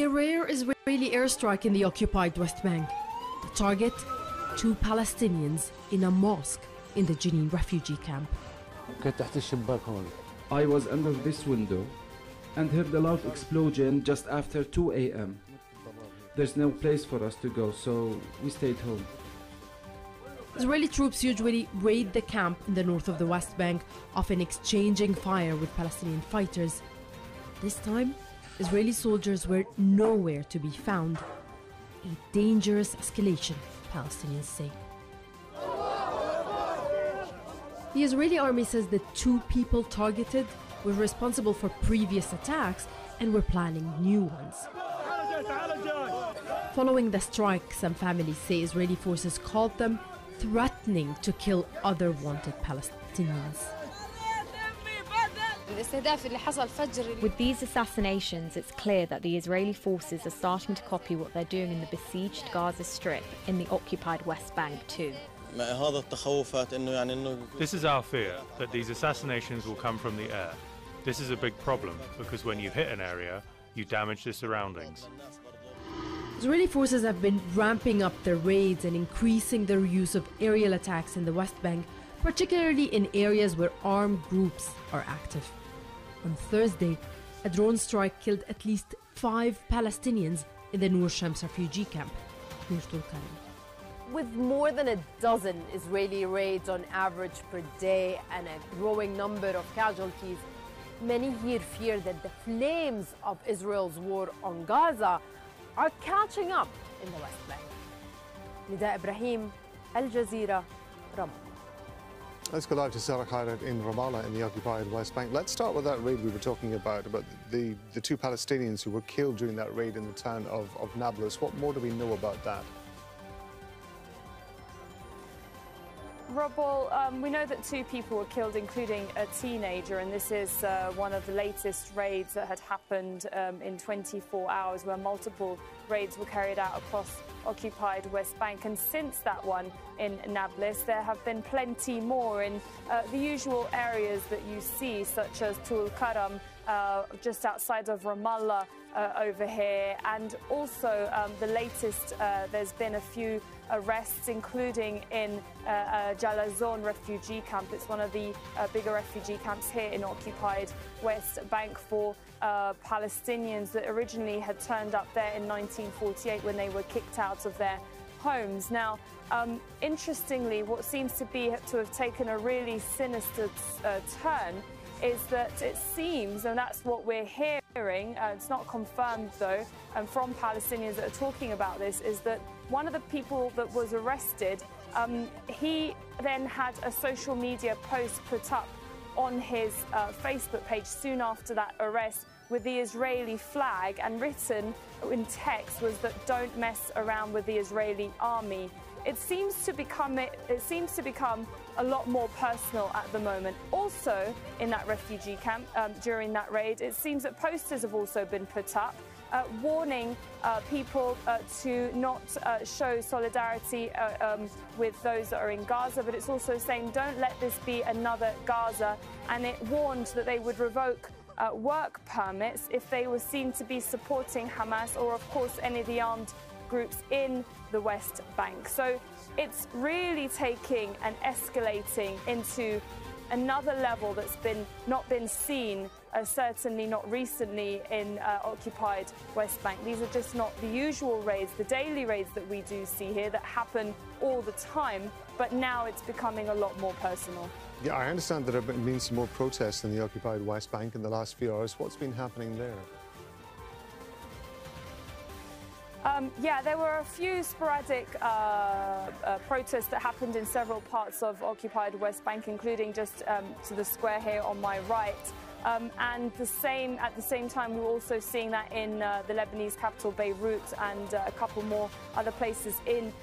a rare Israeli airstrike in the occupied West Bank. The target, 2 Palestinians in a mosque in the Jenin Refugee Camp. I was under this window and heard a loud explosion just after 2 a.m. There's no place for us to go, so we stayed home. Israeli troops usually raid the camp in the north of the West Bank, often exchanging fire with Palestinian fighters. This time, Israeli soldiers were nowhere to be found. A dangerous escalation, Palestinians say. The Israeli army says the 2 people targeted were responsible for previous attacks and were planning new ones. Following the strike, some families say Israeli forces called them threatening to kill other wanted Palestinians. With these assassinations, it's clear that the Israeli forces are starting to copy what they're doing in the besieged Gaza Strip in the occupied West Bank too. This is our fear, that these assassinations will come from the air. This is a big problem, because when you hit an area, you damage the surroundings. Israeli forces have been ramping up their raids and increasing their use of aerial attacks in the West Bank, particularly in areas where armed groups are active. On Thursday, a drone strike killed at least 5 Palestinians in the Nur Shams refugee camp. With more than a dozen Israeli raids on average per day and a growing number of casualties, many here fear that the flames of Israel's war on Gaza are catching up in the West Bank. Nida Ibrahim, Al Jazeera, Ramallah. Let's go live to Sarah Khairat in Ramallah in the occupied West Bank. Let's start with that raid we were talking about the 2 Palestinians who were killed during that raid in the town of Nablus. What more do we know about that? Robol, we know that 2 people were killed, including a teenager, and this is one of the latest raids that had happened in 24 hours, where multiple raids were carried out across occupied West Bank. And since that one in Nablus, there have been plenty more in the usual areas that you see, such as Tul Karam, just outside of Ramallah over here, and also the latest, there's been a few arrests, including in Jenin Refugee Camp. It's one of the bigger refugee camps here in occupied West Bank for Palestinians that originally had turned up there in 1948 when they were kicked out of their homes. Now, interestingly, what seems to have taken a really sinister turn is that it seems, and that's what we're hearing, it's not confirmed though, from Palestinians that are talking about this, is that one of the people that was arrested, he then had a social media post put up on his Facebook page soon after that arrest with the Israeli flag, and written in text was that don't mess around with the Israeli army. It seems to become a lot more personal at the moment. Also, in that refugee camp during that raid, it seems that posters have also been put up warning people to not show solidarity with those that are in Gaza, but it's also saying don't let this be another Gaza, and it warned that they would revoke work permits if they were seen to be supporting Hamas or, of course, any of the armed groups in the West Bank. So it's really taking and escalating into another level that's not been seen, certainly not recently, in occupied West Bank. These are just not the usual raids, the daily raids that we do see here that happen all the time, but now it's becoming a lot more personal. Yeah, I understand that there have been some more protests in the occupied West Bank in the last few hours. What's been happening there? Yeah, there were a few sporadic protests that happened in several parts of occupied West Bank, including just to the square here on my right. And at the same time, we were also seeing that in the Lebanese capital, Beirut, and a couple more other places in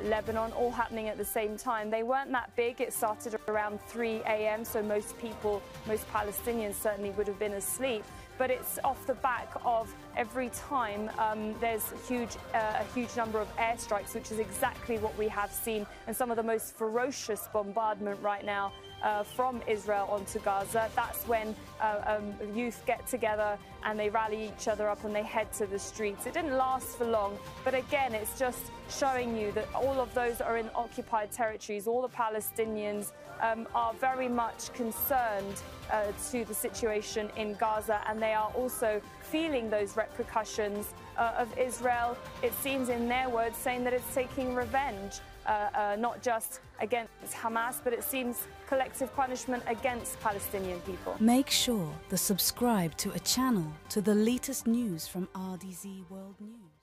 Lebanon, all happening at the same time. They weren't that big. It started around 3 a.m., so most Palestinians certainly would have been asleep. But it's off the back of every time there's a huge number of airstrikes, which is exactly what we have seen, and some of the most ferocious bombardment right now from Israel onto Gaza. That's when youth get together and they rally each other up and they head to the streets. It didn't last for long, but again, it's just showing you that all of those that are in occupied territories, all the Palestinians, are very much concerned to the situation in Gaza, and they are also feeling those repercussions of Israel, it seems in their words, saying that it's taking revenge, not just against Hamas, but it seems collective punishment against Palestinian people. Make sure to subscribe to a channel to the latest news from RDZ World News.